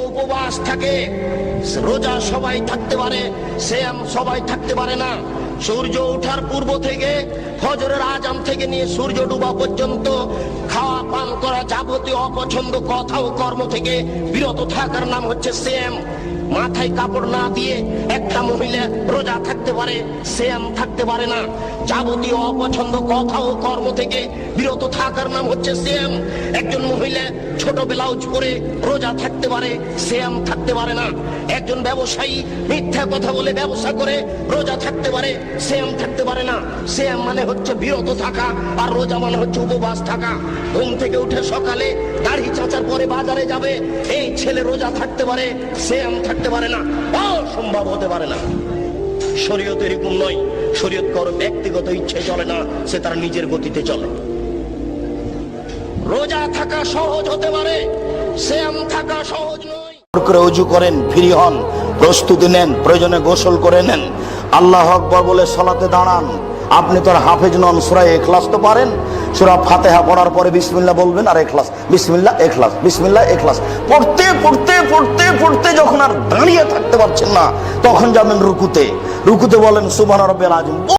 উপবাস থাকে। রোজা সবাই থাকতে পারে, সিয়াম সবাই থাকতে পারে না। সূর্য ওঠার পূর্ব থেকে ফজরের আজান থেকে নিয়ে সূর্য ডুবা পর্যন্ত খাওয়া পান করা যাবতীয় অপছন্দ কথা ও কর্ম থেকে বিরত থাকার নাম হচ্ছে সিয়াম। মাথায় কাপড় না দিয়ে একটা মহিলা রোজা থাকতে পারে, সিয়াম থাকতে পারে না। যাবতীয় অপছন্দ কথা ও কর্ম থেকে বিরত থাকার নাম হচ্ছে সিয়াম। একজন মহিলা ছোট ব্লাউজ পরে রোজা থাকতে পারে, সিয়াম থাকতে পারে না। একজন ব্যবসায়ী মিথ্যা কথা বলে ব্যবসা করে রোজা থাকতে পারে, সিয়াম থাকতে পারে না। সিয়াম মানে হচ্ছে বিরত থাকা, আর রোজা মানে হচ্ছে উপবাস থাকা। ঘুম থেকে উঠে সকালে দাড়ি চাঁচার পরে বাজারে যাবে, এই ছেলে রোজা থাকতে পারে, সিয়াম থাকতে পারে না, অসম্ভব হতে পারে না। শরীয়ত এরকম নয়। শরীয়ত কারো ব্যক্তিগত ইচ্ছে চলে না, সে তার নিজের গতিতে চলে। রোজা থাকা সহজ হতে পারে, সিয়াম থাকা সহজ নয়। করে ওযু করেন, ফ্রি হন, প্রস্তুতি নেন, প্রয়োজনে গোসল করে নেন, আল্লাহু আকবার বলে সালাতে দাঁড়ান। আপনি তো আর হাফেজ নন, সূরা ইখলাস তো পারেন। সূরা ফাতিহা পড়ার পরে বিসমিল্লাহ বলবেন আর ইখলাস, বিসমিল্লাহ ইখলাস, বিসমিল্লাহ ইখলাস পড়তে পড়তে পড়তে পড়তে যখন আর দাঁড়িয়ে থাকতে পারছেন না, তখন যাবেন রুকুতে। রুকুতে বলেন সুবহান রাব্বিয়াল আযীম।